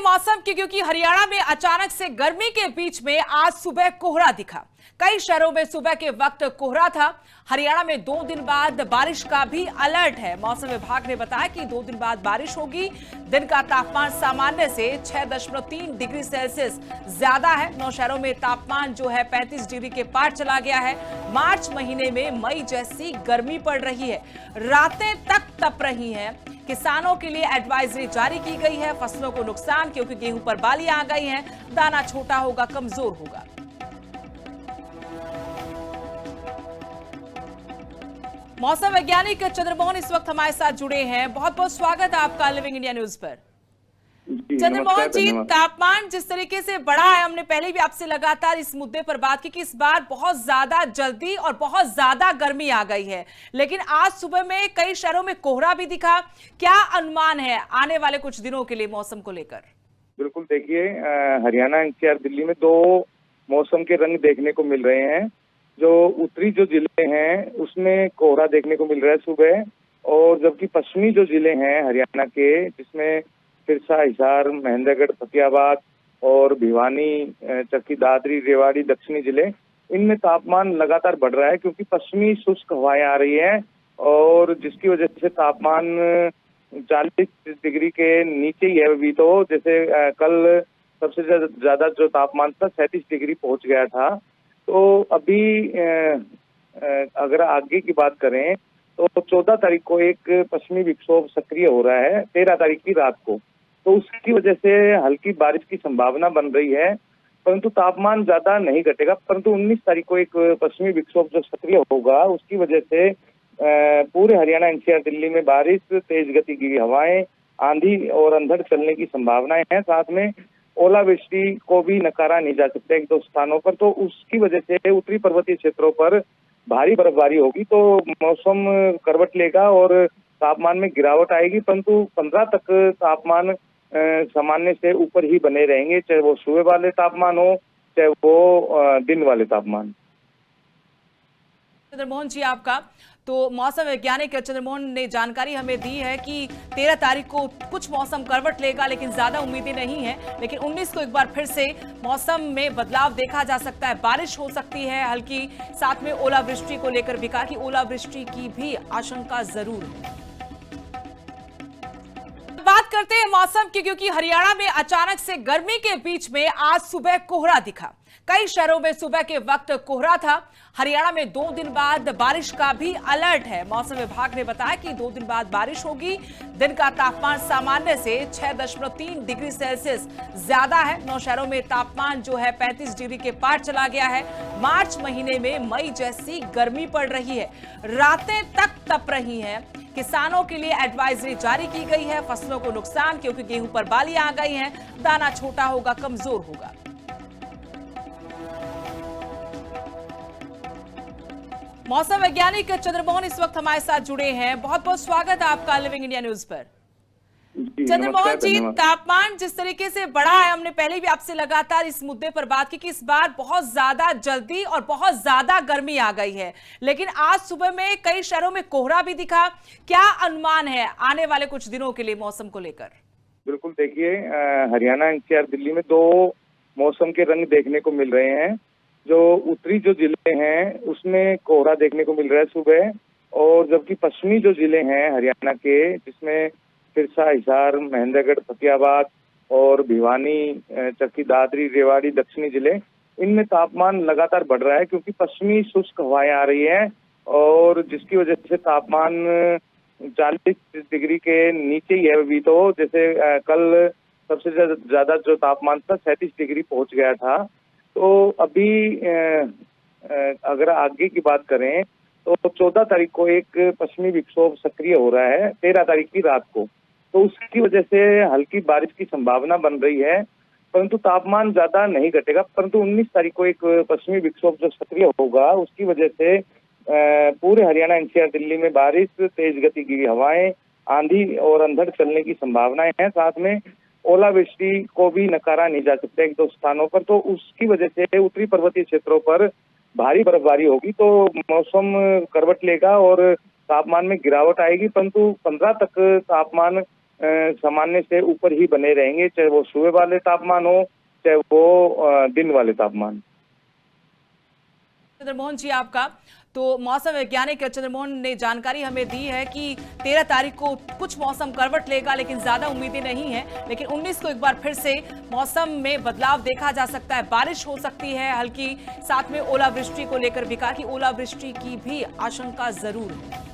मौसम की, क्योंकि हरियाणा में अचानक से गर्मी के बीच में आज सुबह कोहरा दिखा। कई शहरों में सुबह के वक्त कोहरा था। हरियाणा में 2 दिन बाद बारिश का भी अलर्ट है। मौसम विभाग ने बताया कि 2 दिन बाद बारिश होगी। दिन का तापमान सामान्य से 6.3 डिग्री सेल्सियस ज्यादा है। 9 शहरों में तापमान जो है 35 डिग्री के पार चला गया है। मार्च महीने में मई जैसी गर्मी पड़ रही है, रातें तक तप रही हैं। किसानों के लिए एडवाइजरी जारी की गई है। फसलों को नुकसान, क्योंकि गेहूं पर बालियां आ गई हैं। दाना छोटा होगा, कमजोर होगा। मौसम वैज्ञानिक चंद्रमोहन इस वक्त हमारे साथ जुड़े हैं। बहुत बहुत स्वागत है आपका लिविंग इंडिया न्यूज पर। चंद्रमोहन जी, तापमान जिस तरीके से बढ़ा है, हमने पहले भी आपसे लगातार इस मुद्दे पर बात की कि इस बार बहुत ज्यादा जल्दी और बहुत ज्यादा गर्मी आ गई है, लेकिन आज सुबह में कई शहरों में कोहरा भी दिखा। क्या अनुमान है आने वाले कुछ दिनों के लिए मौसम को लेकर? बिल्कुल, देखिए, हरियाणा, एनसीआर, दिल्ली में 2 मौसम के रंग देखने को मिल रहे हैं। जो उत्तरी जो जिले हैं उसमें कोहरा देखने को मिल रहा है सुबह, और जबकि पश्चिमी जो जिले हैं हरियाणा के, जिसमें सिरसा, हिसार, महेंद्रगढ़, फतेहाबाद और भिवानी, चक्की, दादरी, रेवाड़ी, दक्षिणी जिले, इनमें तापमान लगातार बढ़ रहा है, क्योंकि पश्चिमी शुष्क हवाएं आ रही हैं और जिसकी वजह से तापमान 40 डिग्री के नीचे ही है अभी। तो जैसे कल सबसे ज्यादा जो तापमान था 37 डिग्री पहुंच गया था। तो अभी अगर आगे की बात करें तो 14 तारीख को एक पश्चिमी विक्षोभ सक्रिय हो रहा है, 13 तारीख की रात को। तो उसकी वजह से हल्की बारिश की संभावना बन रही है, परंतु तापमान ज्यादा नहीं घटेगा। परंतु 19 तारीख को एक पश्चिमी विक्षोभ जो सक्रिय होगा, उसकी वजह से पूरे हरियाणा, एनसीआर, दिल्ली में बारिश, तेज गति की हवाएं, आंधी और अंधड़ चलने की संभावनाएं हैं। साथ में ओलावृष्टि को भी नकारा नहीं जा सकता 1-2 स्थानों पर। तो उसकी वजह से उत्तरी पर्वतीय क्षेत्रों पर भारी बर्फबारी होगी। तो मौसम करवट लेगा और तापमान में गिरावट आएगी, परंतु 15 तक तापमान सामान्य से ऊपर ही बने रहेंगे, चाहे वो सुबह वाले तापमान हो, चाहे वो दिन वाले तापमान। चंद्रमोहन जी, आपका तो मौसम वैज्ञानिक चंद्रमोहन ने जानकारी हमें दी है कि 13 तारीख को कुछ मौसम करवट लेगा, लेकिन ज्यादा उम्मीदें नहीं है। लेकिन 19 को एक बार फिर से मौसम में बदलाव देखा जा सकता है, बारिश हो सकती है हल्की। साथ में ओलावृष्टि को लेकर भी कहा कि ओलावृष्टि की भी आशंका जरूर है। बात करते हैं मौसम की, क्योंकि हरियाणा में अचानक से गर्मी के बीच में आज सुबह कोहरा दिखा। कई शहरों में सुबह के वक्त कोहरा था। हरियाणा में 2 दिन बाद बारिश का भी अलर्ट है। मौसम विभाग ने बताया कि 2 दिन बाद बारिश होगी। दिन का तापमान सामान्य से 6.3 डिग्री सेल्सियस ज्यादा है। 9 शहरों में तापमान जो है 35 डिग्री के पार चला गया है। मार्च महीने में मई जैसी गर्मी पड़ रही है, रातें तक तप रही हैं। किसानों के लिए एडवाइजरी जारी की गई है। फसलों को नुकसान, क्योंकि गेहूं पर बालियां आ गई हैं। दाना छोटा होगा, कमजोर होगा। मौसम वैज्ञानिक चंद्रमोहन इस वक्त हमारे साथ जुड़े हैं। बहुत बहुत स्वागत है आपका लिविंग इंडिया न्यूज पर। चंद्रमोहन जी, तापमान जिस तरीके से बढ़ा है, हमने पहले भी आपसे लगातार इस मुद्दे पर बात की कि इस बार बहुत ज्यादा जल्दी और बहुत ज्यादा गर्मी आ गई है, लेकिन आज सुबह में कई शहरों में कोहरा भी दिखा। क्या अनुमान है आने वाले कुछ दिनों के लिए मौसम को लेकर? बिल्कुल, देखिए, हरियाणा, एनसीआर, दिल्ली में 2 मौसम के रंग देखने को मिल रहे हैं। जो उत्तरी जो जिले हैं उसमें कोहरा देखने को मिल रहा है सुबह, और जबकि पश्चिमी जो जिले हैं हरियाणा के, जिसमें सिरसा, हिसार, महेंद्रगढ़, फतेहाबाद और भिवानी, चक्की, दादरी, रेवाड़ी, दक्षिणी जिले, इनमें तापमान लगातार बढ़ रहा है, क्योंकि पश्चिमी शुष्क हवाएं आ रही हैं और जिसकी वजह से तापमान 40 डिग्री के नीचे ही है अभी। तो जैसे कल सबसे ज्यादा जो तापमान था 37 डिग्री पहुंच गया था। तो अभी अगर आगे की बात करें तो 14 तारीख को एक पश्चिमी विक्षोभ सक्रिय हो रहा है, 13 तारीख की रात को। तो उसकी वजह से हल्की बारिश की संभावना बन रही है, परंतु तापमान ज्यादा नहीं घटेगा। परंतु 19 तारीख को एक पश्चिमी विक्षोभ जो सक्रिय होगा, उसकी वजह से पूरे हरियाणा, एनसीआर, दिल्ली में बारिश, तेज गति की हवाएं, आंधी और अंधड़ चलने की संभावनाएं हैं। साथ में ओलावृष्टि को भी नकारा नहीं जा सकता 1-2 स्थानों पर। तो उसकी वजह से उत्तरी पर्वतीय क्षेत्रों पर भारी बर्फबारी होगी। तो मौसम करवट लेगा और तापमान में गिरावट आएगी, परंतु 15 तक तापमान सामान्य से ऊपर ही बने रहेंगे, चाहे वो सुबह वाले तापमान हो चाहे वो दिन वाले तापमान। चंद्रमोहन जी आपका, तो मौसम वैज्ञानिक चंद्रमोहन ने जानकारी हमें दी है कि 13 तारीख को कुछ मौसम करवट लेगा, लेकिन ज्यादा उम्मीदें नहीं है। लेकिन 19 को एक बार फिर से मौसम में बदलाव देखा जा सकता है, बारिश हो सकती है हल्की, साथ में ओलावृष्टि को लेकर भी कहा कि ओलावृष्टि की भी आशंका जरूर है।